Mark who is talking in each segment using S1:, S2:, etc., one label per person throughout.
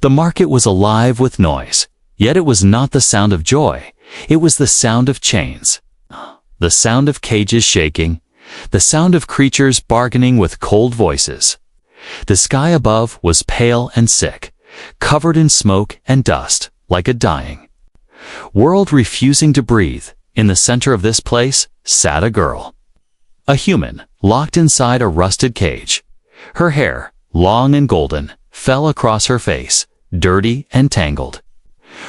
S1: The market was alive with noise, yet it was not the sound of joy. It was the sound of chains, the sound of cages shaking, the sound of creatures bargaining with cold voices. The sky above was pale and sick, covered in smoke and dust, like a dying world refusing to breathe. In the center of this place sat a girl, a human, locked inside a rusted cage. Her hair, long and golden, fell across her face, dirty and tangled.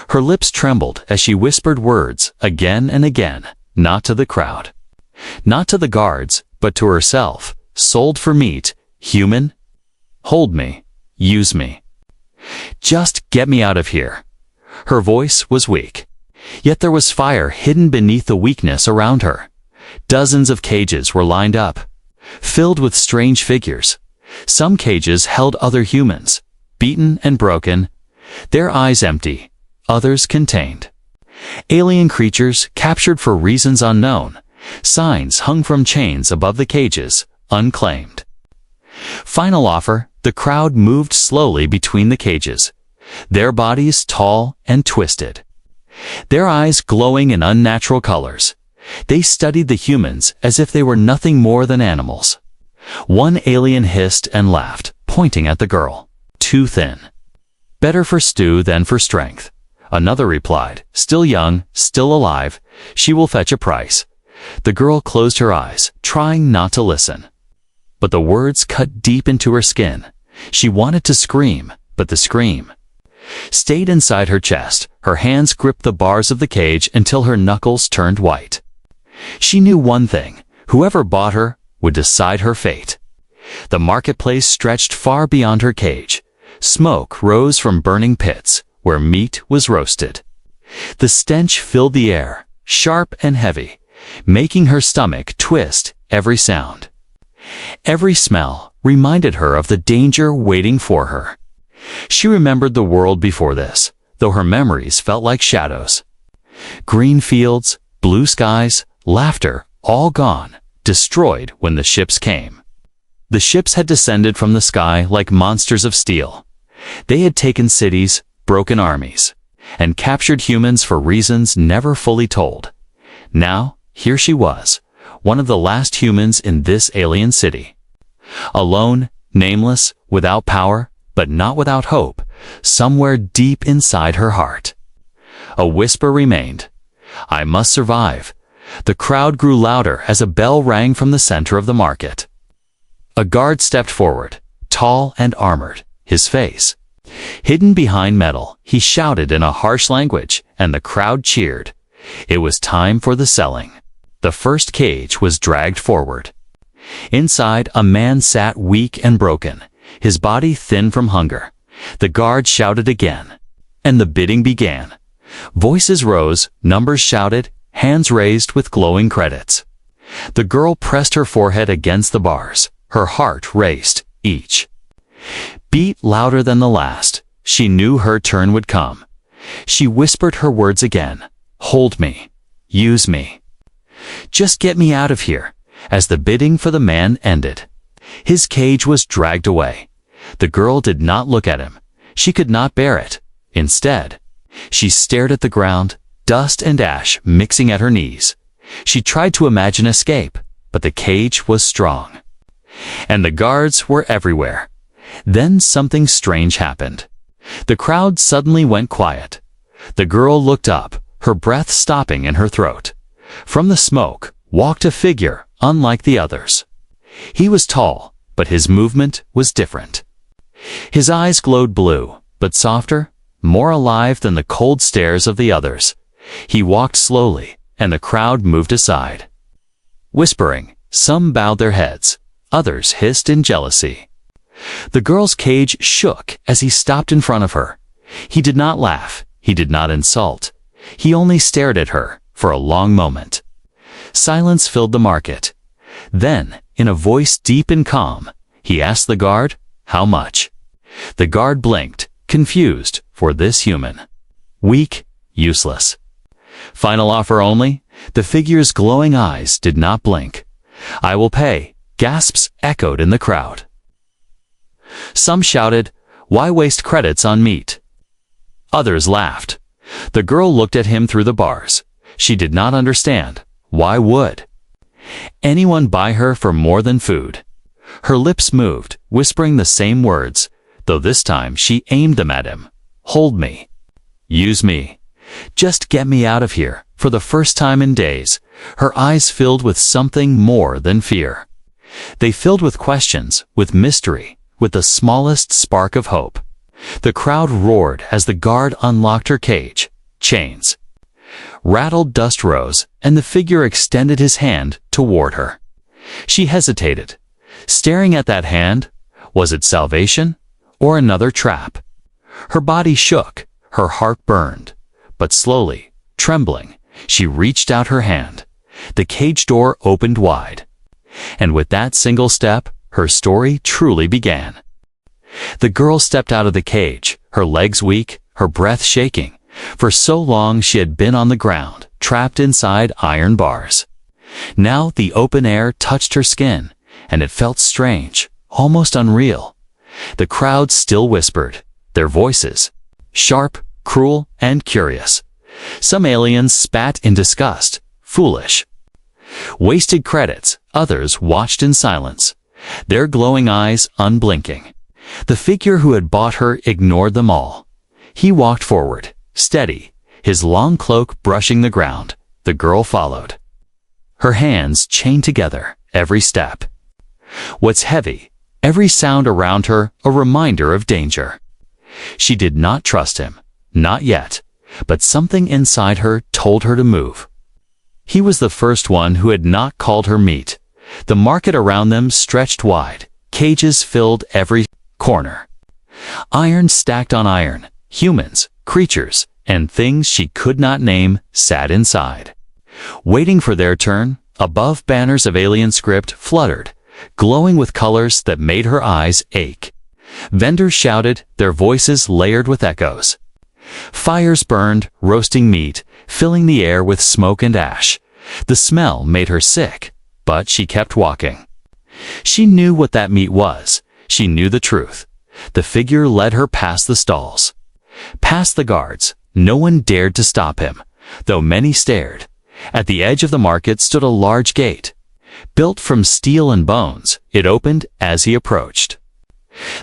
S1: Her lips trembled as she whispered words again and again, not to the crowd, not to the guards, but to herself. Sold for meat, human? Hold me, use me. Just get me out of here. Her voice was weak, yet there was fire hidden beneath the weakness around her. Dozens of cages were lined up, filled with strange figures. Some cages held other humans, beaten and broken, their eyes empty, others contained. Alien creatures captured for reasons unknown. Signs hung from chains above the cages, unclaimed. Final offer. The crowd moved slowly between the cages, their bodies tall and twisted, their eyes glowing in unnatural colors. They studied the humans as if they were nothing more than animals. One alien hissed and laughed, pointing at the girl. Too thin. Better for stew than for strength. Another replied, still young, still alive, she will fetch a price. The girl closed her eyes, trying not to listen. But the words cut deep into her skin. She wanted to scream, but the scream stayed inside her chest. Her hands gripped the bars of the cage until her knuckles turned white. She knew one thing: whoever bought her would decide her fate. The marketplace stretched far beyond her cage. Smoke rose from burning pits where meat was roasted. The stench filled the air, sharp and heavy, making her stomach twist. Every sound, every smell reminded her of the danger waiting for her. She remembered the world before this, though her memories felt like shadows. Green fields, blue skies, laughter, all gone, destroyed when the ships came. The ships had descended from the sky like monsters of steel. They had taken cities, broken armies, and captured humans for reasons never fully told. Now, here she was, one of the last humans in this alien city. Alone, nameless, without power, but not without hope, somewhere deep inside her heart. A whisper remained. I must survive. The crowd grew louder as a bell rang from the center of the market. A guard stepped forward, tall and armored, his face hidden behind metal. He shouted in a harsh language, and the crowd cheered. It was time for the selling. The first cage was dragged forward. Inside, a man sat weak and broken, his body thin from hunger. The guard shouted again, and the bidding began. Voices rose, numbers shouted, hands raised with glowing credits. The girl pressed her forehead against the bars. Her heart raced, each beat louder than the last. She knew her turn would come. She whispered her words again. Hold me. Use me. Just get me out of here. As the bidding for the man ended, his cage was dragged away. The girl did not look at him. She could not bear it. Instead, she stared at the ground, dust and ash mixing at her knees. She tried to imagine escape, but the cage was strong, and the guards were everywhere. Then something strange happened. The crowd suddenly went quiet. The girl looked up, her breath stopping in her throat. From the smoke walked a figure unlike the others. He was tall, but his movement was different. His eyes glowed blue, but softer, more alive than the cold stares of the others. He walked slowly, and the crowd moved aside. Whispering, some bowed their heads, others hissed in jealousy. The girl's cage shook as he stopped in front of her. He did not laugh, he did not insult. He only stared at her for a long moment. Silence filled the market. Then, in a voice deep and calm, he asked the guard, how much? The guard blinked, confused, for this human. Weak, useless. Final offer only? The figure's glowing eyes did not blink. I will pay. Gasps echoed in the crowd. Some shouted, Why waste credits on meat? Others laughed. The girl looked at him through the bars. She did not understand. Why would anyone buy her for more than food? Her lips moved, whispering the same words, though this time she aimed them at him. Hold me. Use me. Just get me out of here. For the first time in days, her eyes filled with something more than fear. They filled with questions, with mystery, with the smallest spark of hope. The crowd roared as the guard unlocked her cage. Chains. Rattled dust rose, and the figure extended his hand toward her. She hesitated, staring at that hand. Was it salvation or another trap? Her body shook, her heart burned, but slowly, trembling, she reached out her hand. The cage door opened wide. And with that single step, her story truly began. The girl stepped out of the cage, her legs weak, her breath shaking. For so long she had been on the ground, trapped inside iron bars. Now the open air touched her skin, and it felt strange, almost unreal. The crowd still whispered, their voices, sharp, cruel, and curious. Some aliens spat in disgust, foolish. Wasted credits, others watched in silence, their glowing eyes unblinking. The figure who had bought her ignored them all. He walked forward, steady, his long cloak brushing the ground. The girl followed, her hands chained together, every step. What's heavy, every sound around her a reminder of danger. She did not trust him, not yet, but something inside her told her to move. He was the first one who had not called her meat. The market around them stretched wide, cages filled every corner. Iron stacked on iron, humans, creatures, and things she could not name sat inside. Waiting for their turn, above banners of alien script fluttered, glowing with colors that made her eyes ache. Vendors shouted, their voices layered with echoes. Fires burned, roasting meat, filling the air with smoke and ash. The smell made her sick, but she kept walking. She knew what that meat was. She knew the truth. The figure led her past the stalls, past the guards. No one dared to stop him, though many stared. At the edge of the market stood a large gate. Built from steel and bones, it opened as he approached.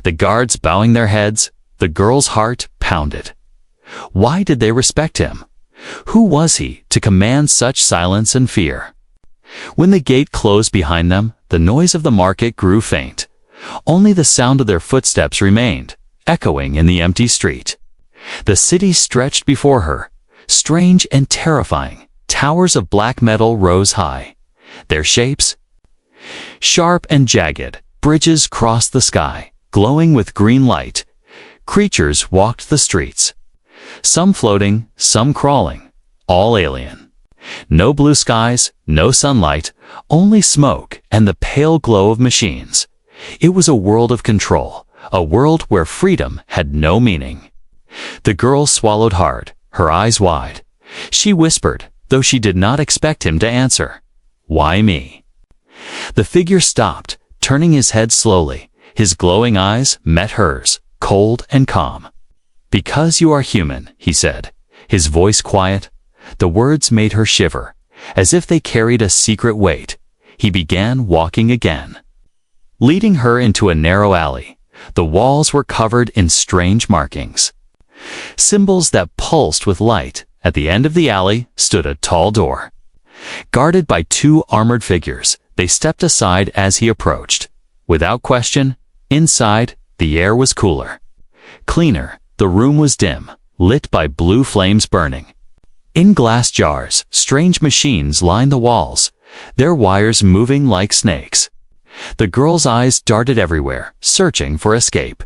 S1: The guards bowing their heads, the girl's heart pounded. Why did they respect him? Who was he to command such silence and fear? When the gate closed behind them, the noise of the market grew faint. Only the sound of their footsteps remained, echoing in the empty street. The city stretched before her, strange and terrifying. Towers of black metal rose high, their shapes sharp and jagged. Bridges crossed the sky, glowing with green light. Creatures walked the streets, some floating, some crawling, all alien. No blue skies, no sunlight, only smoke and the pale glow of machines. It was a world of control, a world where freedom had no meaning. The girl swallowed hard, her eyes wide. She whispered, though she did not expect him to answer, "Why me?" The figure stopped, turning his head slowly. His glowing eyes met hers, cold and calm. "Because you are human," he said, his voice quiet. The words made her shiver, as if they carried a secret weight. He began walking again, leading her into a narrow alley. The walls were covered in strange markings, symbols that pulsed with light. At the end of the alley stood a tall door, guarded by two armored figures. They stepped aside as he approached. Without question, inside, the air was cooler, cleaner. The room was dim, lit by blue flames burning. In glass jars, strange machines lined the walls, their wires moving like snakes. The girl's eyes darted everywhere, searching for escape.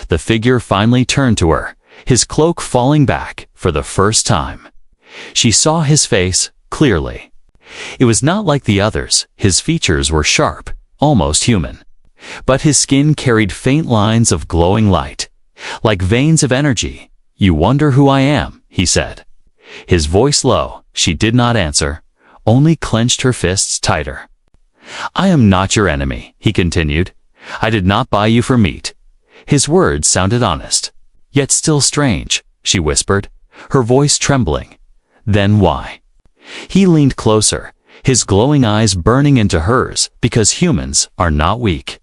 S1: The figure finally turned to her, his cloak falling back for the first time. She saw his face clearly. It was not like the others. His features were sharp, almost human. But his skin carried faint lines of glowing light, like veins of energy. "You wonder who I am," he said. His voice low. She did not answer, only clenched her fists tighter. "I am not your enemy," he continued. "I did not buy you for meat." His words sounded honest, yet still strange, she whispered, her voice trembling. Then why? He leaned closer, his glowing eyes burning into hers, because humans are not weak.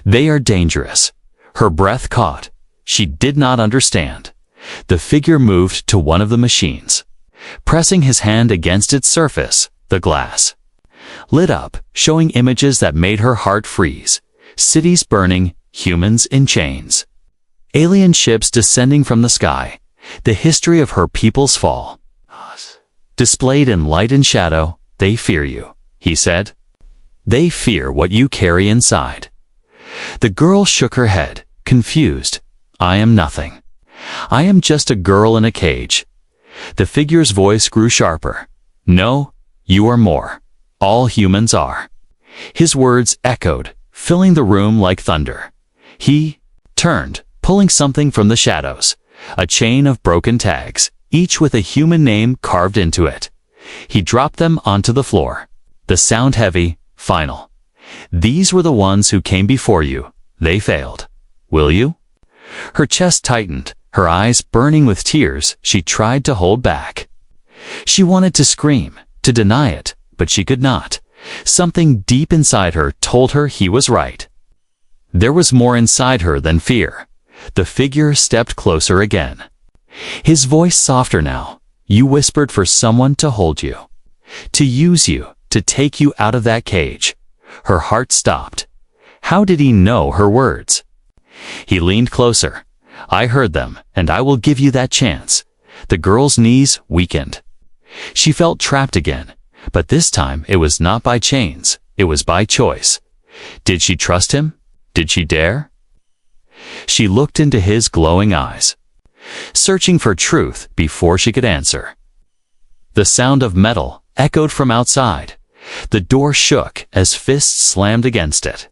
S1: They are dangerous. Her breath caught. She did not understand. The figure moved to one of the machines. Pressing his hand against its surface, the glass lit up, showing images that made her heart freeze. Cities burning, humans in chains. Alien ships descending from the sky. The history of her people's fall. Displayed in light and shadow, they fear you, he said. They fear what you carry inside. The girl shook her head, confused. I am nothing. I am just a girl in a cage. The figure's voice grew sharper. No, you are more. All humans are. His words echoed, filling the room like thunder. He turned, pulling something from the shadows. A chain of broken tags, each with a human name carved into it. He dropped them onto the floor. The sound heavy, final. These were the ones who came before you. They failed. Will you? Her chest tightened, her eyes burning with tears she tried to hold back. She wanted to scream, to deny it, but she could not. Something deep inside her told her he was right. There was more inside her than fear. The figure stepped closer again. His voice softer now. You whispered for someone to hold you. To use you, to take you out of that cage. Her heart stopped. How did he know her words? He leaned closer. I heard them, and I will give you that chance. The girl's knees weakened. She felt trapped again, but this time it was not by chains, it was by choice. Did she trust him? Did she dare? She looked into his glowing eyes, searching for truth before she could answer. The sound of metal echoed from outside. The door shook as fists slammed against it.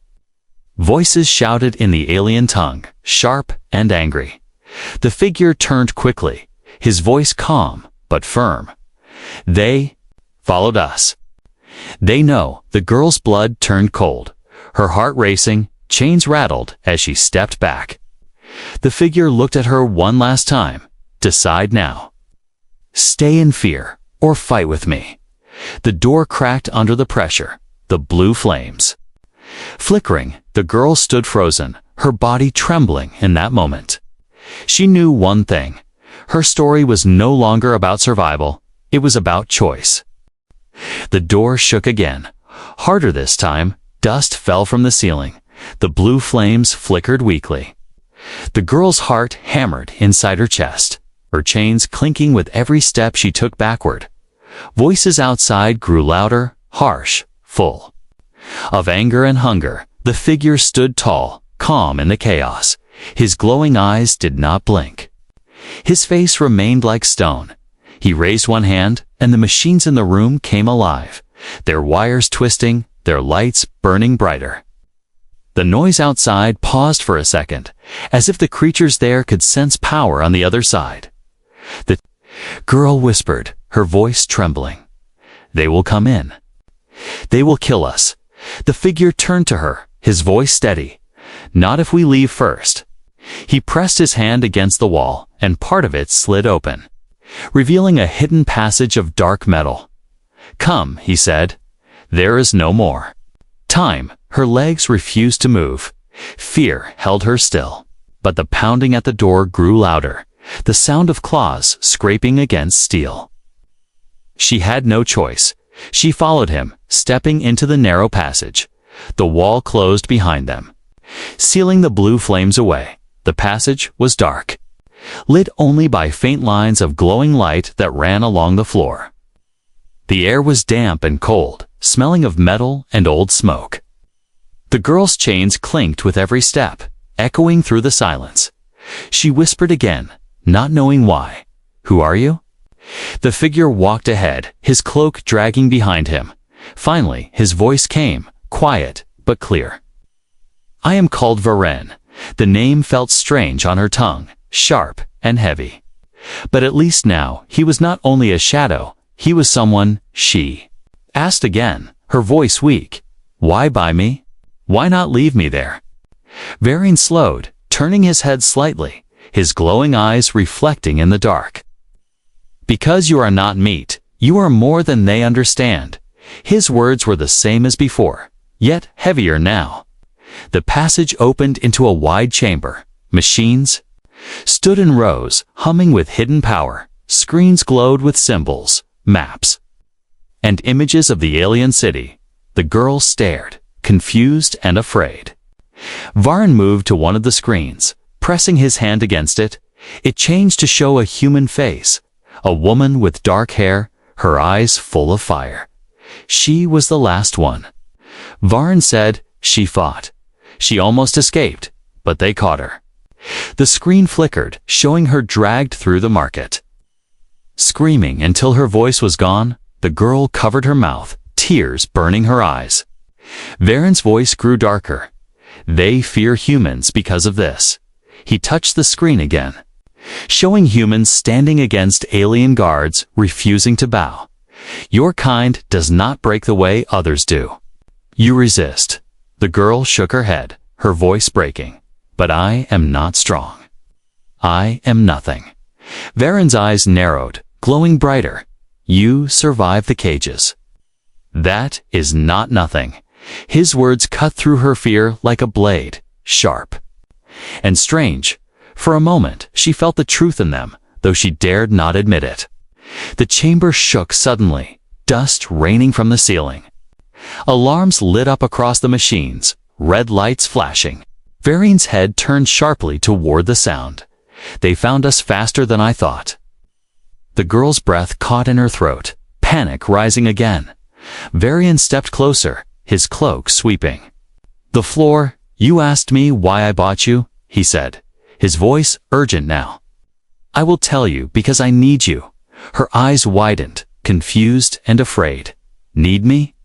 S1: Voices shouted in the alien tongue, sharp and angry. The figure turned quickly, his voice calm but firm. They followed us. They know. The girl's blood turned cold, her heart racing, chains rattled as she stepped back. The figure looked at her one last time. Decide now. Stay in fear or fight with me. The door cracked under the pressure, the blue flames flickering. The girl stood frozen, her body trembling in that moment. She knew one thing. Her story was no longer about survival. It was about choice. The door shook again, harder this time. Dust fell from the ceiling. The blue flames flickered weakly. The girl's heart hammered inside her chest, her chains clinking with every step she took backward. Voices outside grew louder, harsh, full of anger and hunger. The figure stood tall, calm in the chaos. His glowing eyes did not blink. His face remained like stone. He raised one hand, and the machines in the room came alive, their wires twisting, their lights burning brighter. The noise outside paused for a second, as if the creatures there could sense power on the other side. The girl whispered, her voice trembling. They will come in. They will kill us. The figure turned to her, his voice steady. Not if we leave first. He pressed his hand against the wall, and part of it slid open, revealing a hidden passage of dark metal. Come, he said. There is no more time. Her legs refused to move. Fear held her still. But the pounding at the door grew louder, the sound of claws scraping against steel. She had no choice. She followed him, stepping into the narrow passage. The wall closed behind them, sealing the blue flames away. The passage was dark, lit only by faint lines of glowing light that ran along the floor. The air was damp and cold, smelling of metal and old smoke. The girl's chains clinked with every step, echoing through the silence. She whispered again, not knowing why. Who are you? The figure walked ahead, his cloak dragging behind him. Finally, his voice came, quiet but clear. I am called Varen. The name felt strange on her tongue, sharp and heavy. But at least now, he was not only a shadow, he was someone she asked again, her voice weak. Why by me? Why not leave me there? Varen slowed, turning his head slightly, his glowing eyes reflecting in the dark. Because you are not meat, you are more than they understand. His words were the same as before, yet heavier now. The passage opened into a wide chamber. Machines stood in rows, humming with hidden power. Screens glowed with symbols, maps, and images of the alien city. The girl stared, confused and afraid. Varun moved to one of the screens, pressing his hand against it. It changed to show a human face, a woman with dark hair, her eyes full of fire. She was the last one. Varun said, "She fought. She almost escaped, but they caught her." The screen flickered, showing her dragged through the market. Screaming until her voice was gone, the girl covered her mouth, tears burning her eyes. Varun's voice grew darker. They fear humans because of this. He touched the screen again, showing humans standing against alien guards, refusing to bow. Your kind does not break the way others do. You resist. The girl shook her head, her voice breaking. But I am not strong. I am nothing. Varun's eyes narrowed, glowing brighter. You survive the cages. That is not nothing. His words cut through her fear like a blade, sharp and strange. For a moment, she felt the truth in them, though she dared not admit it. The chamber shook suddenly, dust raining from the ceiling. Alarms lit up across the machines, red lights flashing. Varun's head turned sharply toward the sound. They found us faster than I thought. The girl's breath caught in her throat, panic rising again. Varun stepped closer, his cloak sweeping the floor. You asked me why I bought you, he said, his voice urgent now. I will tell you because I need you. Her eyes widened, confused and afraid. Need me?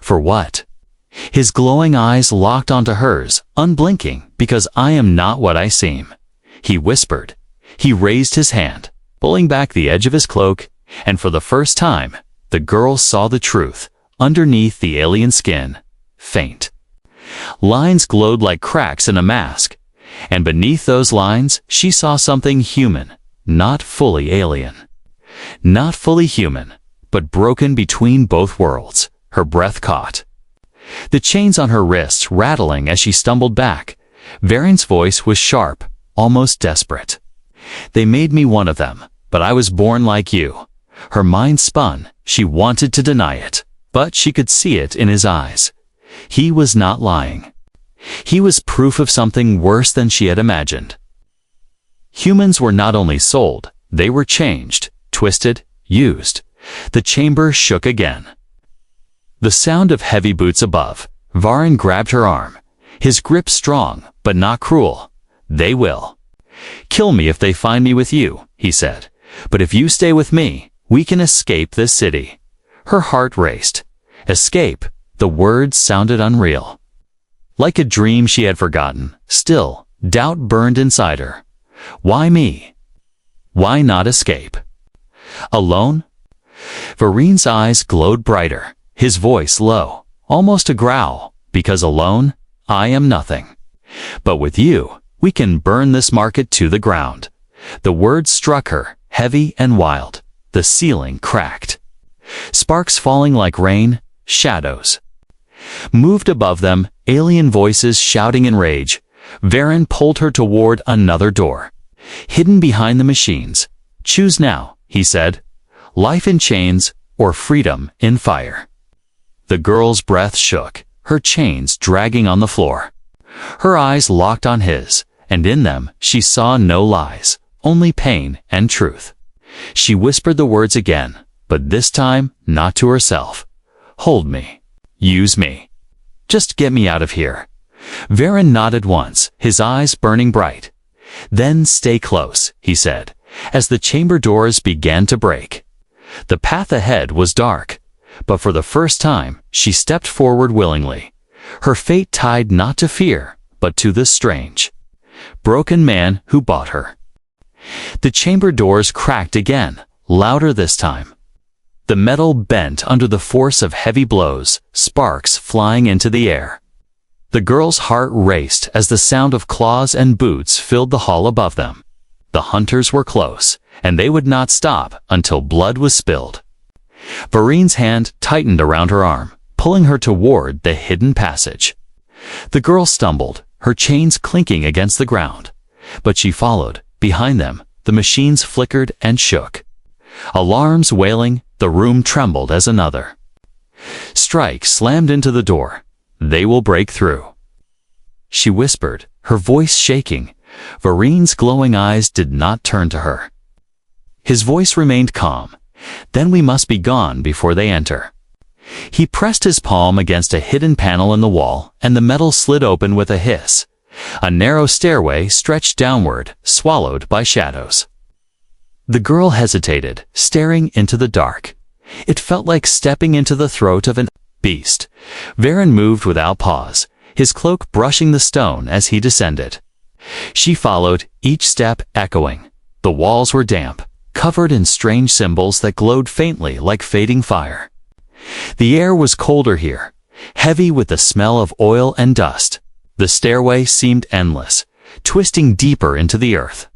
S1: For what? His glowing eyes locked onto hers, unblinking, because I am not what I seem. He whispered. He raised his hand, pulling back the edge of his cloak, and for the first time, the girl saw the truth, underneath the alien skin, faint. Lines glowed like cracks in a mask, and beneath those lines, she saw something human, not fully alien. Not fully human, but broken between both worlds. Her breath caught. The chains on her wrists rattling as she stumbled back. Varun's voice was sharp, almost desperate. They made me one of them, but I was born like you. Her mind spun. She wanted to deny it, but she could see it in his eyes. He was not lying. He was proof of something worse than she had imagined. Humans were not only sold, they were changed, twisted, used. The chamber shook again. The sound of heavy boots above. Varun grabbed her arm. His grip strong, but not cruel. They will kill me if they find me with you, he said. But if you stay with me, we can escape this city. Her heart raced. Escape. The words sounded unreal. Like a dream she had forgotten. Still, doubt burned inside her. Why me? Why not escape? Alone? Varun's eyes glowed brighter, his voice low, almost a growl. Because alone, I am nothing. But with you, we can burn this market to the ground. The words struck her, heavy and wild. The ceiling cracked. Sparks falling like rain, shadows moved above them, alien voices shouting in rage. Varun pulled her toward another door, hidden behind the machines. Choose now, he said. Life in chains or freedom in fire. The girl's breath shook, her chains dragging on the floor. Her eyes locked on his, and in them she saw no lies, only pain and truth. She whispered the words again, but this time not to herself. Hold me. Use me. Just get me out of here. Varun nodded once, his eyes burning bright. Then stay close, he said, as the chamber doors began to break. The path ahead was dark, but for the first time, she stepped forward willingly. Her fate tied not to fear, but to the strange, broken man who bought her. The chamber doors cracked again, louder this time. The metal bent under the force of heavy blows, sparks flying into the air. The girl's heart raced as the sound of claws and boots filled the hall above them. The hunters were close, and they would not stop until blood was spilled. Varine's hand tightened around her arm, pulling her toward the hidden passage. The girl stumbled, her chains clinking against the ground. But she followed. Behind them, the machines flickered and shook. Alarms wailing, the room trembled as another strike slammed into the door. They will break through, she whispered, her voice shaking. Varine's glowing eyes did not turn to her. His voice remained calm. Then we must be gone before they enter. He pressed his palm against a hidden panel in the wall, and the metal slid open with a hiss. A narrow stairway stretched downward, swallowed by shadows. The girl hesitated, staring into the dark. It felt like stepping into the throat of an beast. Varen moved without pause, his cloak brushing the stone as he descended. She followed, each step echoing. The walls were damp, covered in strange symbols that glowed faintly like fading fire. The air was colder here, heavy with the smell of oil and dust. The stairway seemed endless, twisting deeper into the earth.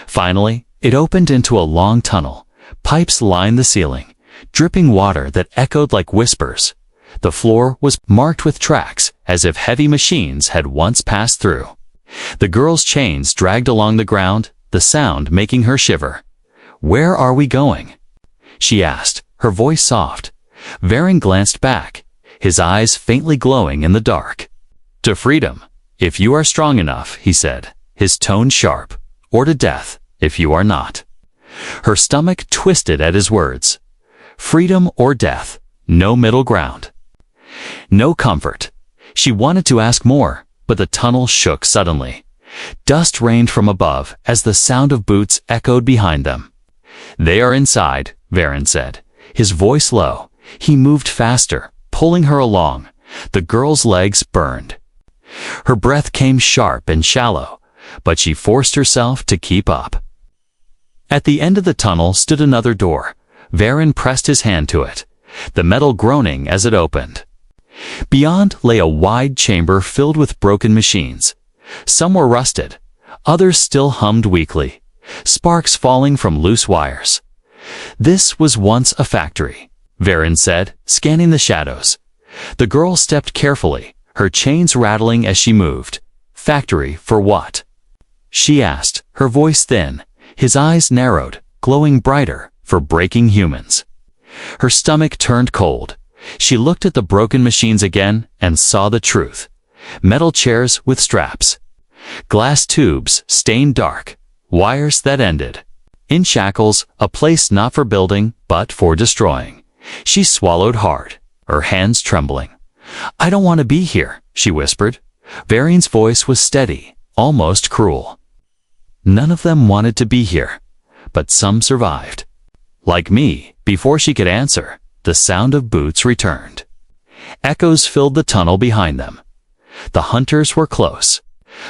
S1: Finally, it opened into a long tunnel. Pipes lined the ceiling, dripping water that echoed like whispers. The floor was marked with tracks, as if heavy machines had once passed through. The girl's chains dragged along the ground, the sound making her shiver. "Where are we going?" she asked, her voice soft. Varen glanced back, his eyes faintly glowing in the dark. "To freedom, if you are strong enough," he said, his tone sharp. "Or to death, if you are not." Her stomach twisted at his words. Freedom or death, no middle ground. No comfort. She wanted to ask more, but the tunnel shook suddenly. Dust rained from above as the sound of boots echoed behind them. "They are inside," Varen said, his voice low. He moved faster, pulling her along. The girl's legs burned. Her breath came sharp and shallow, but she forced herself to keep up. At the end of the tunnel stood another door. Varen pressed his hand to it, the metal groaning as it opened. Beyond lay a wide chamber filled with broken machines. Some were rusted, others still hummed weakly, sparks falling from loose wires. "This was once a factory," Varen said, scanning the shadows. The girl stepped carefully, her chains rattling as she moved. "Factory for what?" she asked, her voice thin, his eyes narrowed, glowing brighter, "for breaking humans." Her stomach turned cold. She looked at the broken machines again and saw the truth. Metal chairs with straps, glass tubes stained dark, wires that ended in shackles, a place not for building but for destroying. She swallowed hard, her hands trembling. "I don't want to be here," she whispered. Varian's voice was steady, almost cruel. None of them wanted to be here, but some survived. Like me. Before she could answer, the sound of boots returned. Echoes filled the tunnel behind them. The hunters were close.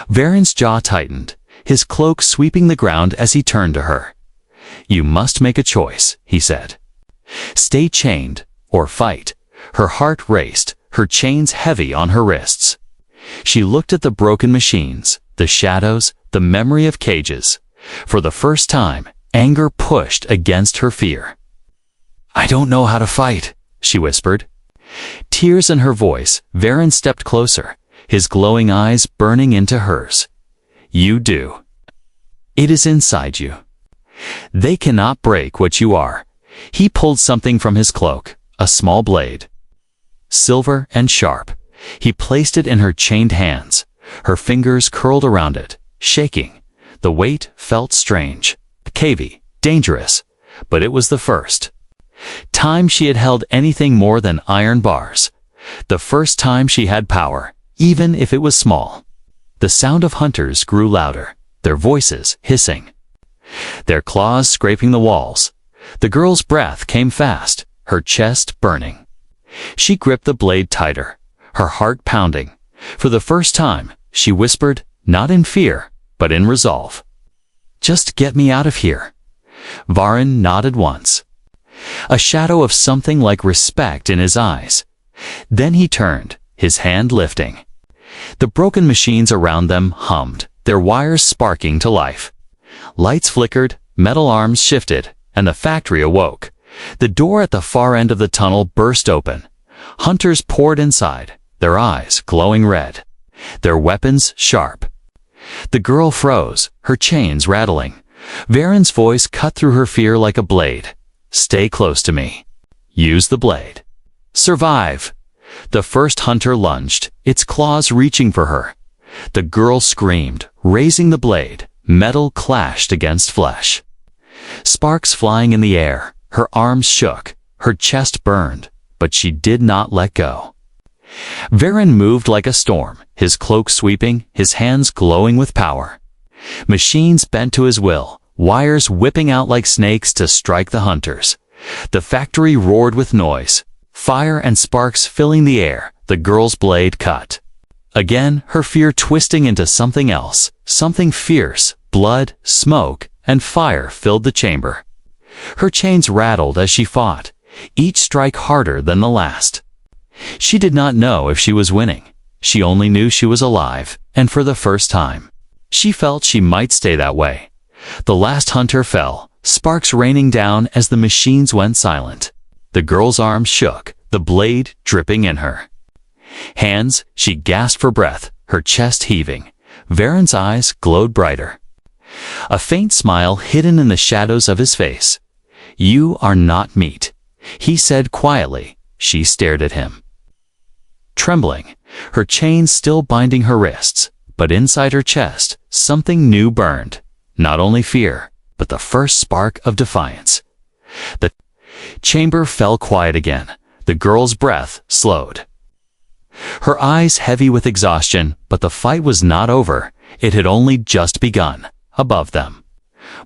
S1: Varen's jaw tightened, his cloak sweeping the ground as he turned to her. "You must make a choice," he said. "Stay chained, or fight." Her heart raced, her chains heavy on her wrists. She looked at the broken machines, the shadows, the memory of cages. For the first time, anger pushed against her fear. "I don't know how to fight," she whispered. Tears in her voice, Varen stepped closer, his glowing eyes burning into hers. "You do. It is inside you. They cannot break what you are." He pulled something from his cloak, a small blade. Silver and sharp. He placed it in her chained hands. Her fingers curled around it, shaking. The weight felt strange, cavey, dangerous, but it was the first time she had held anything more than iron bars. The first time she had power, even if it was small. The sound of hunters grew louder, their voices hissing, their claws scraping the walls. The girl's breath came fast, her chest burning. She gripped the blade tighter, her heart pounding. For the first time, she whispered, not in fear, but in resolve. "Just get me out of here." Varen nodded once, a shadow of something like respect in his eyes. Then he turned, his hand lifting. The broken machines around them hummed, their wires sparking to life. Lights flickered, metal arms shifted, and the factory awoke. The door at the far end of the tunnel burst open. Hunters poured inside, their eyes glowing red, their weapons sharp. The girl froze, her chains rattling. Varen's voice cut through her fear like a blade. "Stay close to me. Use the blade. Survive." The first hunter lunged, its claws reaching for her. The girl screamed, raising the blade. Metal clashed against flesh. Sparks flying in the air, her arms shook, her chest burned, but she did not let go. Varen moved like a storm, his cloak sweeping, his hands glowing with power. Machines bent to his will, wires whipping out like snakes to strike the hunters. The factory roared with noise, fire and sparks filling the air, the girl's blade cut. Again, her fear twisting into something else, something fierce. Blood, smoke, and fire filled the chamber. Her chains rattled as she fought, each strike harder than the last. She did not know if she was winning. She only knew she was alive, and for the first time. She felt she might stay that way. The last hunter fell, sparks raining down as the machines went silent. The girl's arms shook, the blade dripping in her. Hands, she gasped for breath, her chest heaving. Varen's eyes glowed brighter. A faint smile hidden in the shadows of his face. "You are not meat," he said quietly. She stared at him. Trembling, her chains still binding her wrists, but inside her chest, something new burned. Not only fear, but the first spark of defiance. The chamber fell quiet again. The girl's breath slowed. Her eyes heavy with exhaustion, but the fight was not over. It had only just begun. Above them,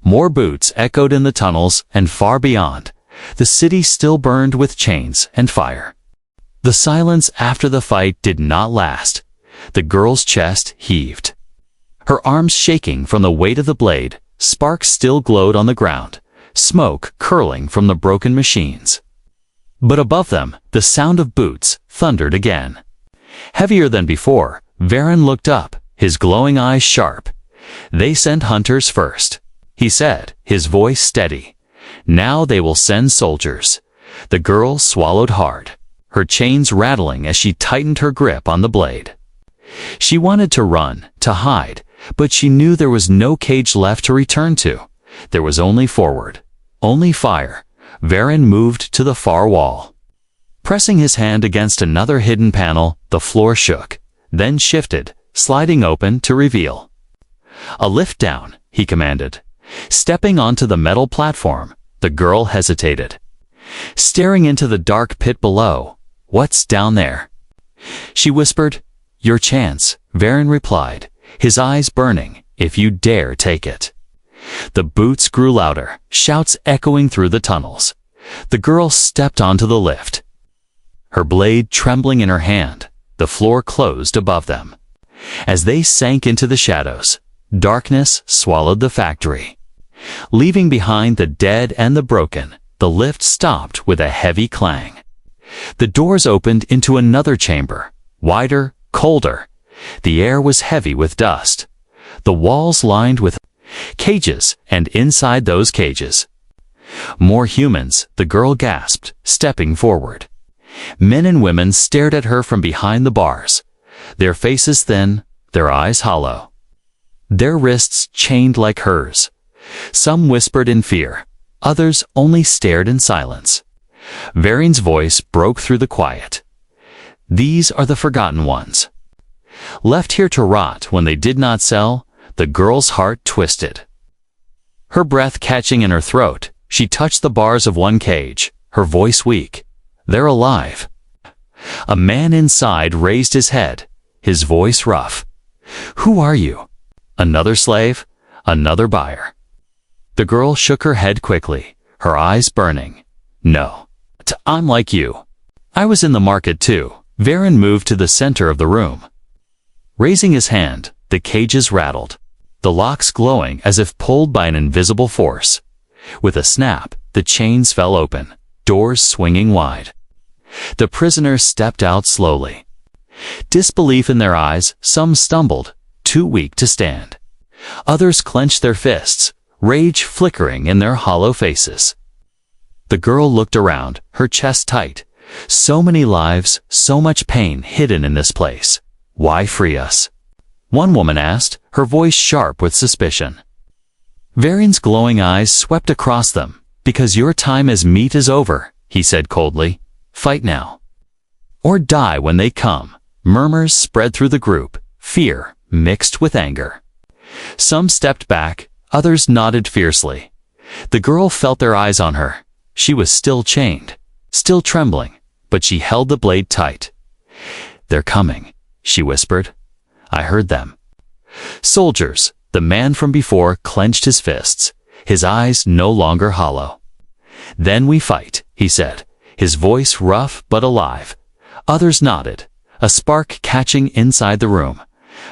S1: more boots echoed in the tunnels, and far beyond, the city still burned with chains and fire. The silence after the fight did not last. The girl's chest heaved. Her arms shaking from the weight of the blade, sparks still glowed on the ground, smoke curling from the broken machines. But above them, the sound of boots thundered again. Heavier than before, Varen looked up, his glowing eyes sharp. "They sent hunters first," he said, his voice steady. "Now they will send soldiers." The girl swallowed hard, her chains rattling as she tightened her grip on the blade. She wanted to run, to hide, but she knew there was no cage left to return to. There was only forward, only fire. Varen moved to the far wall. Pressing his hand against another hidden panel, the floor shook, then shifted, sliding open to reveal. "A lift down," he commanded. Stepping onto the metal platform, the girl hesitated. Staring into the dark pit below, "What's down there?" She whispered. "Your chance," Varen replied, his eyes burning. "If you dare take it." The boots grew louder, shouts echoing through the tunnels. The girl stepped onto the lift. Her blade trembling in her hand, the floor closed above them. As they sank into the shadows, darkness swallowed the factory. Leaving behind the dead and the broken, the lift stopped with a heavy clang. The doors opened into another chamber, wider, colder. The air was heavy with dust. The walls lined with cages, and inside those cages, more humans, the girl gasped, stepping forward. Men and women stared at her from behind the bars, their faces thin, their eyes hollow. Their wrists chained like hers. Some whispered in fear, others only stared in silence. Varen's voice broke through the quiet. "These are the forgotten ones. Left here to rot when they did not sell." The girl's heart twisted. Her breath catching in her throat, she touched the bars of one cage, her voice weak. "They're alive." A man inside raised his head, his voice rough. "Who are you? Another slave? Another buyer?" The girl shook her head quickly, her eyes burning. "No. I'm like you. I was in the market too." Varen moved to the center of the room. Raising his hand, the cages rattled, the locks glowing as if pulled by an invisible force. With a snap, the chains fell open, doors swinging wide. The prisoner stepped out slowly. Disbelief in their eyes, some stumbled, too weak to stand. Others clenched their fists, rage flickering in their hollow faces. The girl looked around, her chest tight. So many lives, so much pain hidden in this place. Why free us? One woman asked, her voice sharp with suspicion. Varian's glowing eyes swept across them. Because your time as meat is over, he said coldly. Fight now. Or die when they come. Murmurs spread through the group, fear mixed with anger. Some stepped back, others nodded fiercely. The girl felt their eyes on her. She was still chained, still trembling, but she held the blade tight. They're coming, she whispered. I heard them. Soldiers, the man from before clenched his fists, his eyes no longer hollow. Then we fight, he said, his voice rough but alive. Others nodded, a spark catching inside the room.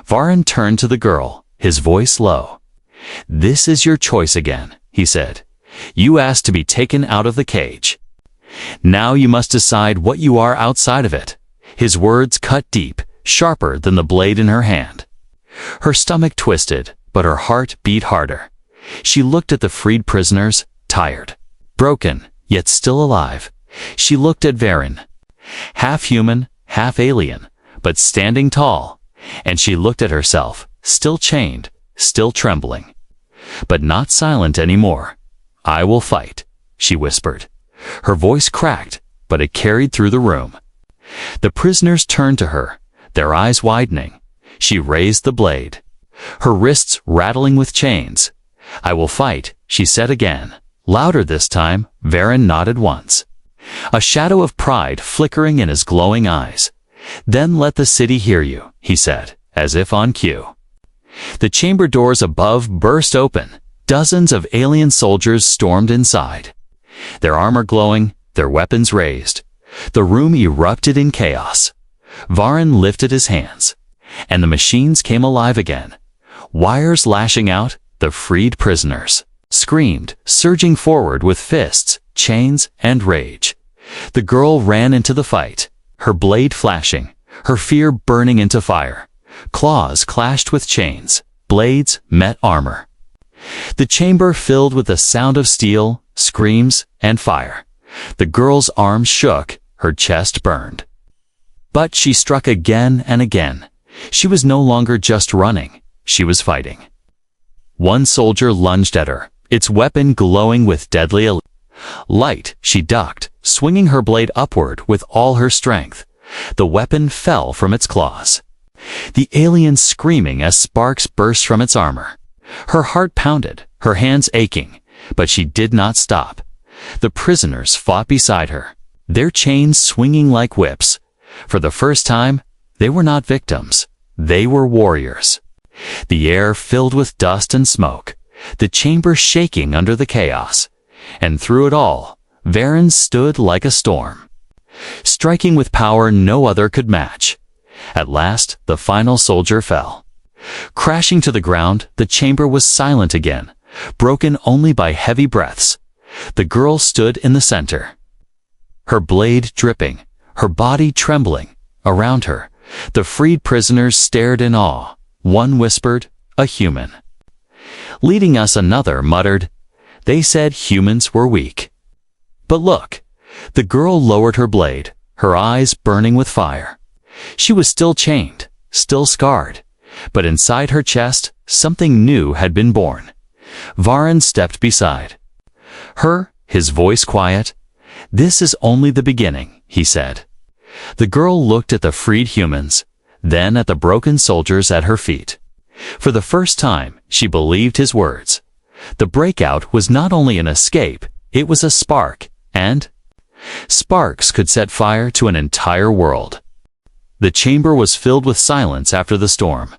S1: Varan turned to the girl, his voice low. This is your choice again, he said. You asked to be taken out of the cage. Now you must decide what you are outside of it. His words cut deep, sharper than the blade in her hand. Her stomach twisted, but her heart beat harder. She looked at the freed prisoners, tired, broken, yet still alive. She looked at Varan, half human, half alien, but standing tall. And she looked at herself, still chained, still trembling, but not silent anymore. I will fight, she whispered. Her voice cracked, but it carried through the room. The prisoners turned to her, their eyes widening. She raised the blade, her wrists rattling with chains. I will fight, she said again. Louder this time, Varan nodded once, a shadow of pride flickering in his glowing eyes. Then let the city hear you, he said, as if on cue. The chamber doors above burst open. Dozens of alien soldiers stormed inside, their armor glowing, their weapons raised. The room erupted in chaos. Varan lifted his hands, and the machines came alive again. Wires lashing out, the freed prisoners screamed, surging forward with fists, chains, and rage. The girl ran into the fight, her blade flashing, her fear burning into fire. Claws clashed with chains, blades met armor. The chamber filled with the sound of steel, screams, and fire. The girl's arms shook, her chest burned. But she struck again and again. She was no longer just running, she was fighting. One soldier lunged at her, its weapon glowing with deadly light. She ducked, swinging her blade upward with all her strength. The weapon fell from its claws, the alien screaming as sparks burst from its armor. Her heart pounded, her hands aching, but she did not stop. The prisoners fought beside her, their chains swinging like whips. For the first time, they were not victims, they were warriors. The air filled with dust and smoke, the chamber shaking under the chaos. And through it all, Varan stood like a storm, striking with power no other could match. At last, the final soldier fell. Crashing to the ground, the chamber was silent again, broken only by heavy breaths. The girl stood in the center, her blade dripping, her body trembling. Around her, the freed prisoners stared in awe. One whispered, "A human." Leading us, another muttered, "They said humans were weak." But look, the girl lowered her blade, her eyes burning with fire. She was still chained, still scarred, but inside her chest, something new had been born. Varan stepped beside her, his voice quiet. "This is only the beginning," he said. The girl looked at the freed humans, then at the broken soldiers at her feet. For the first time, she believed his words. The breakout was not only an escape, it was a spark, and sparks could set fire to an entire world. The chamber was filled with silence after the storm.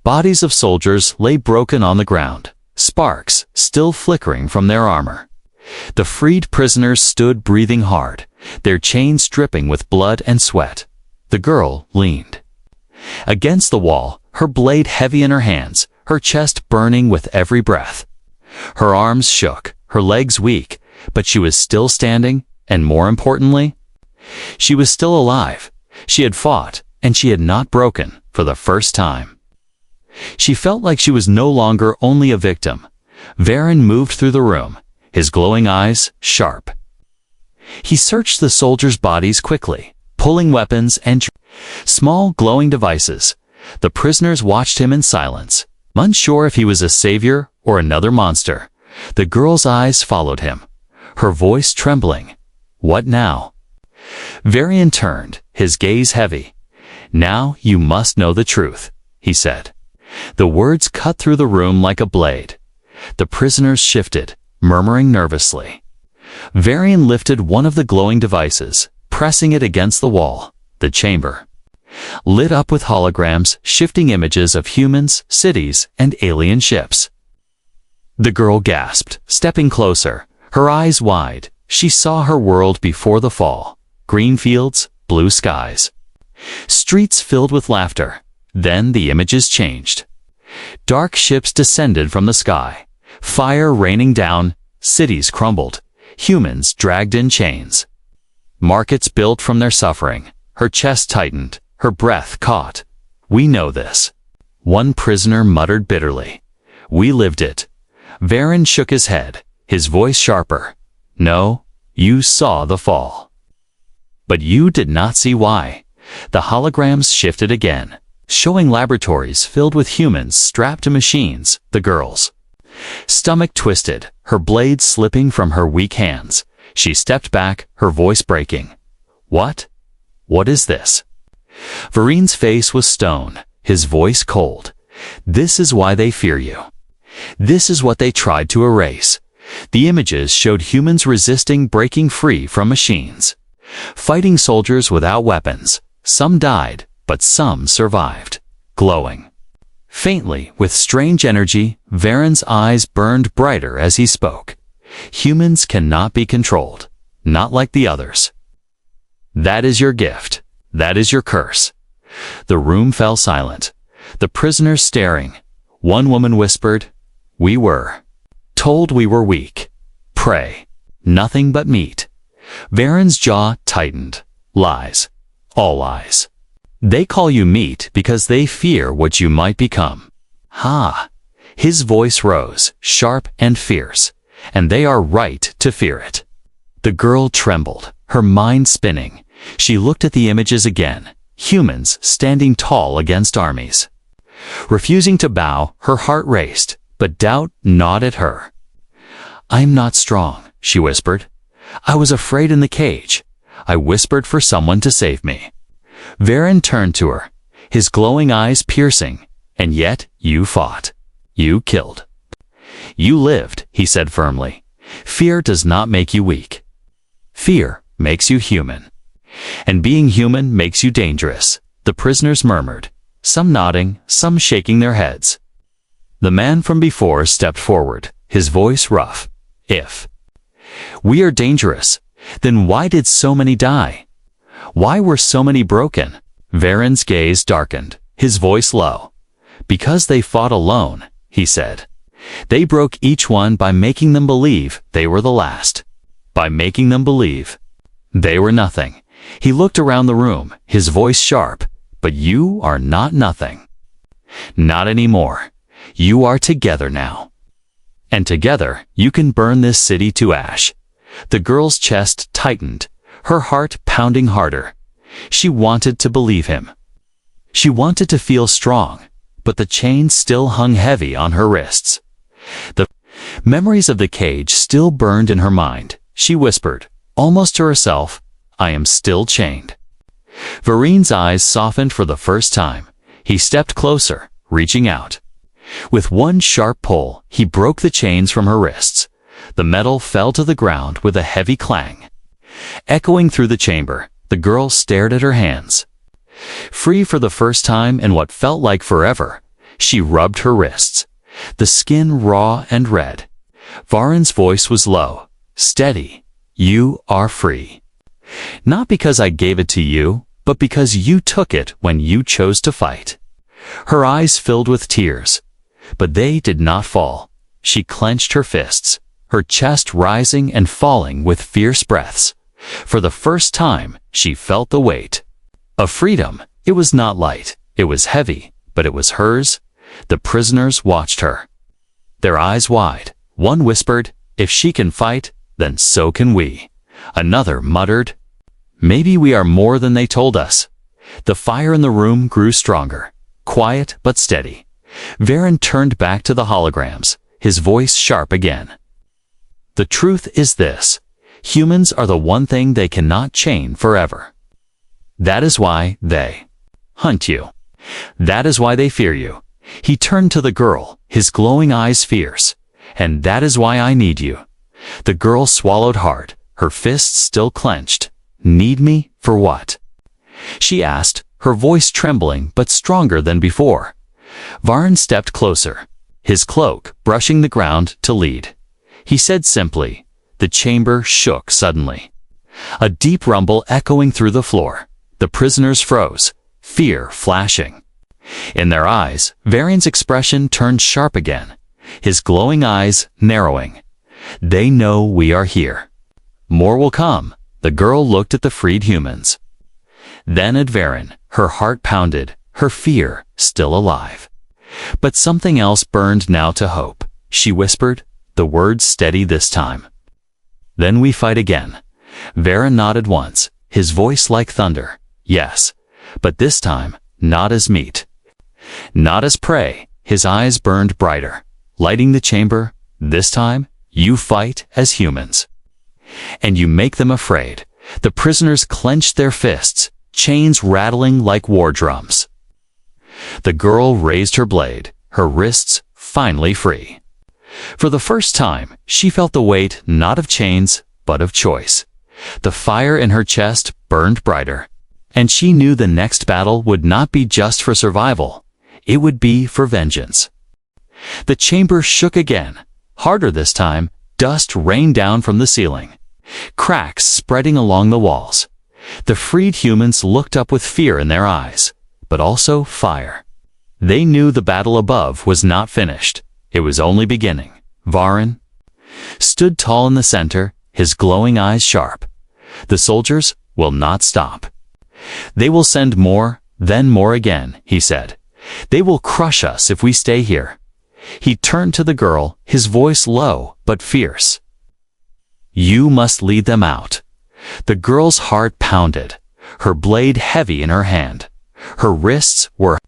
S1: Bodies of soldiers lay broken on the ground, sparks still flickering from their armor. The freed prisoners stood breathing hard, their chains dripping with blood and sweat. The girl leaned against the wall, her blade heavy in her hands, her chest burning with every breath. Her arms shook, her legs weak, but she was still standing, and more importantly, she was still alive. She had fought, and she had not broken for the first time. She felt like she was no longer only a victim. Varen moved through the room, his glowing eyes sharp. He searched the soldiers' bodies quickly, pulling weapons and small glowing devices. The prisoners watched him in silence, unsure if he was a savior or another monster. The girl's eyes followed him, her voice trembling. What now? Varian turned, his gaze heavy. Now you must know the truth, he said. The words cut through the room like a blade. The prisoners shifted, murmuring nervously. Varian lifted one of the glowing devices, pressing it against the wall. The chamber lit up with holograms, shifting images of humans, cities, and alien ships. The girl gasped, stepping closer, her eyes wide. She saw her world before the fall. Green fields, blue skies. Streets filled with laughter. Then the images changed. Dark ships descended from the sky. Fire raining down, cities crumbled, humans dragged in chains. Markets built from their suffering. Her chest tightened, her breath caught. We know this. One prisoner muttered bitterly. We lived it. Varen shook his head, his voice sharper. No, you saw the fall. But you did not see why. The holograms shifted again, showing laboratories filled with humans strapped to machines, the girl's stomach twisted, her blade slipping from her weak hands. She stepped back, her voice breaking. What? What is this? Varine's face was stone, his voice cold. This is why they fear you. This is what they tried to erase. The images showed humans resisting breaking free from machines. Fighting soldiers without weapons. Some died, but some survived. Glowing. Faintly, with strange energy, Varen's eyes burned brighter as he spoke. Humans cannot be controlled. Not like the others. That is your gift. That is your curse. The room fell silent. The prisoners staring. One woman whispered, We were told we were weak. Prey. Nothing but meat. Varen's jaw tightened. Lies. All lies. They call you meat because they fear what you might become. Ha! His voice rose, sharp and fierce, and they are right to fear it. The girl trembled, her mind spinning. She looked at the images again, humans standing tall against armies. Refusing to bow, her heart raced, but doubt gnawed at her. I'm not strong, she whispered. I was afraid in the cage. I whispered for someone to save me. Varen turned to her, his glowing eyes piercing. And yet you fought. You killed. You lived, he said firmly. Fear does not make you weak. Fear makes you human. And being human makes you dangerous, the prisoners murmured, some nodding, some shaking their heads. The man from before stepped forward, his voice rough. If we are dangerous, then why did so many die? Why were so many broken? Varen's gaze darkened, his voice low. Because they fought alone, he said. They broke each one by making them believe they were the last. By making them believe they were nothing. He looked around the room, his voice sharp. But you are not nothing. Not anymore. You are together now. And together, you can burn this city to ash. The girl's chest tightened, her heart pounding harder. She wanted to believe him. She wanted to feel strong, but the chains still hung heavy on her wrists. The memories of the cage still burned in her mind. She whispered, almost to herself, I am still chained. Varine's eyes softened for the first time. He stepped closer, reaching out. With one sharp pull, he broke the chains from her wrists. The metal fell to the ground with a heavy clang. Echoing through the chamber, the girl stared at her hands. Free for the first time in what felt like forever, she rubbed her wrists, the skin raw and red. Varen's voice was low, steady. You are free. Not because I gave it to you, but because you took it when you chose to fight. Her eyes filled with tears, but they did not fall. She clenched her fists, her chest rising and falling with fierce breaths. For the first time, she felt the weight of freedom. It was not light, it was heavy, but it was hers. The prisoners watched her, their eyes wide. One whispered, "If she can fight, then so can we." Another muttered, "Maybe we are more than they told us." The fire in the room grew stronger, quiet but steady. Varen turned back to the holograms, his voice sharp again. "The truth is this: humans are the one thing they cannot chain forever. That is why they hunt you. That is why they fear you." He turned to the girl, his glowing eyes fierce. "And that is why I need you." The girl swallowed hard, her fists still clenched. "Need me for what?" she asked, her voice trembling but stronger than before. Varen stepped closer, his cloak brushing the ground to lead. He said simply. The chamber shook suddenly, a deep rumble echoing through the floor. The prisoners froze, fear flashing in their eyes. Varen's expression turned sharp again, his glowing eyes narrowing. "They know we are here. More will come." The girl looked at the freed humans, then at Varen. Her heart pounded, her fear still alive. But something else burned now to hope. She whispered, the words steady this time. "Then we fight again." Varen nodded once, his voice like thunder. "Yes, but this time, not as meat, not as prey." His eyes burned brighter, lighting the chamber. "This time, you fight as humans. And you make them afraid." The prisoners clenched their fists, chains rattling like war drums. The girl raised her blade, her wrists finally free. For the first time, she felt the weight not of chains, but of choice. The fire in her chest burned brighter, and she knew the next battle would not be just for survival. It would be for vengeance. The chamber shook again, harder this time. Dust rained down from the ceiling, cracks spreading along the walls. The freed humans looked up with fear in their eyes, but also fire. They knew the battle above was not finished. It was only beginning. Varen stood tall in the center, his glowing eyes sharp. "The soldiers will not stop. They will send more, then more again," he said. "They will crush us if we stay here." He turned to the girl, his voice low but fierce. "You must lead them out." The girl's heart pounded, her blade heavy in her hand. Her wrists were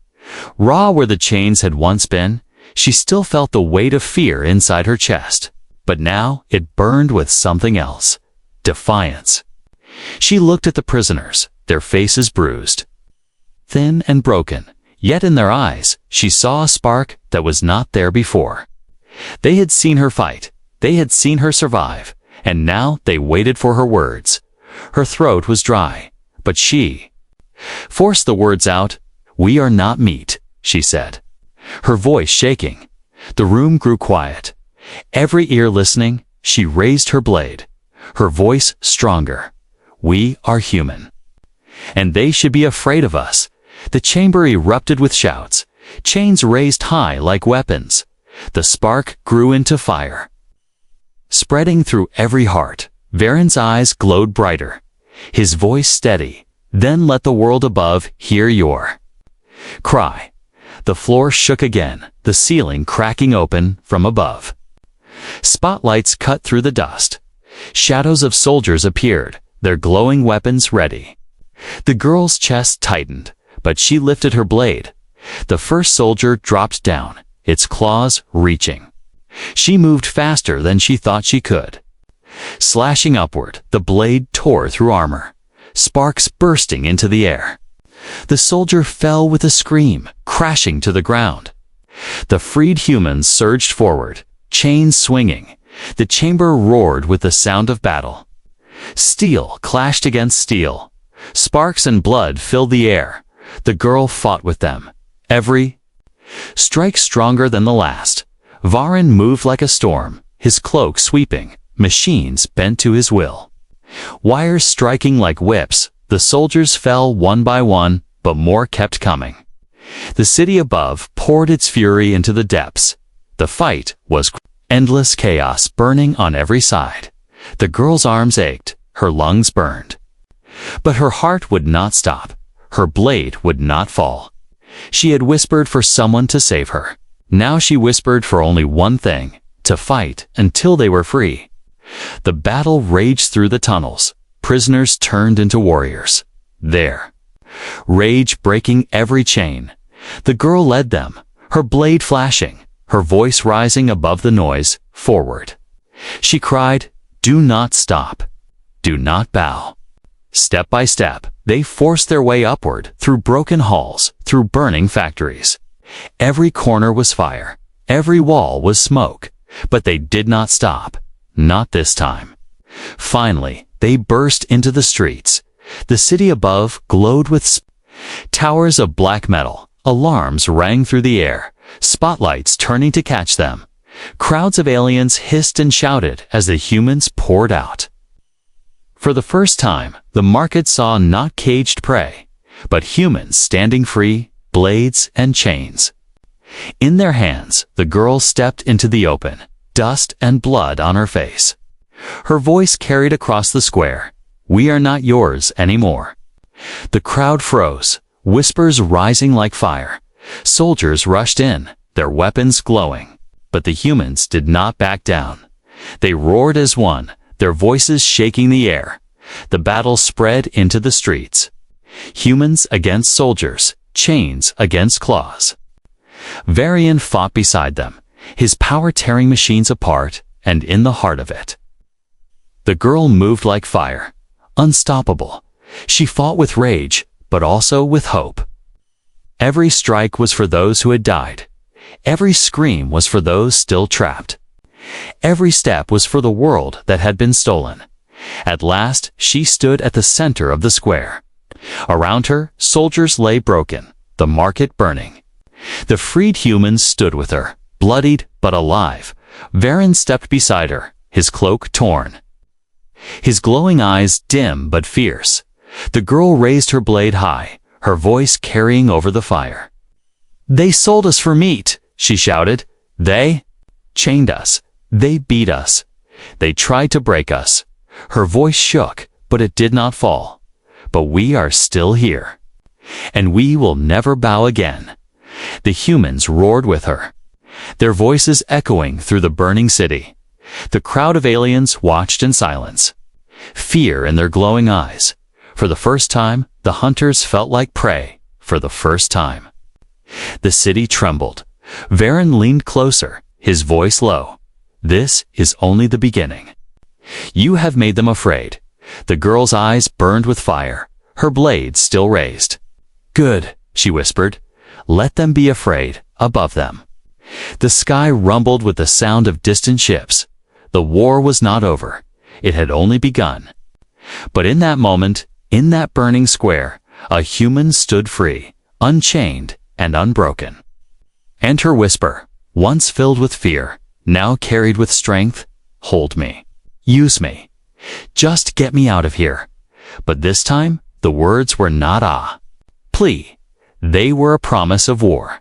S1: raw where the chains had once been. She still felt the weight of fear inside her chest, but now it burned with something else: defiance. She looked at the prisoners, their faces bruised, thin and broken, yet in their eyes she saw a spark that was not there before. They had seen her fight, they had seen her survive, and now they waited for her words. Her throat was dry, but she forced the words out. "We are not meat," she said, her voice shaking. The room grew quiet, every ear listening. She raised her blade, her voice stronger. "We are human, and they should be afraid of us." The chamber erupted with shouts, chains raised high like weapons. The spark grew into fire, spreading through every heart. Varen's eyes glowed brighter, his voice steady. "Then let the world above hear your cry." The floor shook again, the ceiling cracking open from above. Spotlights cut through the dust. Shadows of soldiers appeared, their glowing weapons ready. The girl's chest tightened, but she lifted her blade. The first soldier dropped down, its claws reaching. She moved faster than she thought she could. Slashing upward, the blade tore through armor, sparks bursting into the air. The soldier fell with a scream, crashing to the ground. The freed humans surged forward, chains swinging. The chamber roared with the sound of battle. Steel clashed against steel. Sparks and blood filled the air. The girl fought with them, every strike stronger than the last. Varen moved like a storm, his cloak sweeping, machines bent to his will. Wires striking like whips. The soldiers fell one by one, but more kept coming. The city above poured its fury into the depths. The fight was endless chaos burning on every side. The girl's arms ached, her lungs burned. But her heart would not stop. Her blade would not fall. She had whispered for someone to save her. Now she whispered for only one thing: to fight until they were free. The battle raged through the tunnels. Prisoners turned into warriors. There, rage breaking every chain. The girl led them, her blade flashing, her voice rising above the noise, forward. She cried, "Do not stop. Do not bow." Step by step, they forced their way upward, through broken halls, through burning factories. Every corner was fire. Every wall was smoke. But they did not stop. Not this time. Finally, they burst into the streets. The city above glowed with towers of black metal. Alarms rang through the air, spotlights turning to catch them. Crowds of aliens hissed and shouted as the humans poured out. For the first time, the market saw not caged prey, but humans standing free, blades and chains. In their hands, the girl stepped into the open, dust and blood on her face. Her voice carried across the square, "We are not yours anymore." The crowd froze, whispers rising like fire. Soldiers rushed in, their weapons glowing. But the humans did not back down. They roared as one, their voices shaking the air. The battle spread into the streets. Humans against soldiers, chains against claws. Varian fought beside them, his power tearing machines apart, and in the heart of it. The girl moved like fire, unstoppable. She fought with rage, but also with hope. Every strike was for those who had died. Every scream was for those still trapped. Every step was for the world that had been stolen. At last, she stood at the center of the square. Around her, soldiers lay broken, the market burning. The freed humans stood with her, bloodied but alive. Varen stepped beside her, his cloak torn. His glowing eyes dim but fierce. The girl raised her blade high, her voice carrying over the fire. "They sold us for meat," she shouted. "They chained us. They beat us. They tried to break us." Her voice shook, but it did not fall. "But we are still here. And we will never bow again." The humans roared with her, their voices echoing through the burning city. The crowd of aliens watched in silence, fear in their glowing eyes. For the first time, the hunters felt like prey. For the first time. The city trembled. Varen leaned closer, his voice low. "This is only the beginning. You have made them afraid." The girl's eyes burned with fire, her blade still raised. "Good," she whispered. "Let them be afraid, above them." The sky rumbled with the sound of distant ships. The war was not over. It had only begun. But in that moment, in that burning square, a human stood free, unchained and unbroken. And her whisper, once filled with fear, now carried with strength, "Hold me. Use me. Just get me out of here." But this time, the words were not plea. They were a promise of war.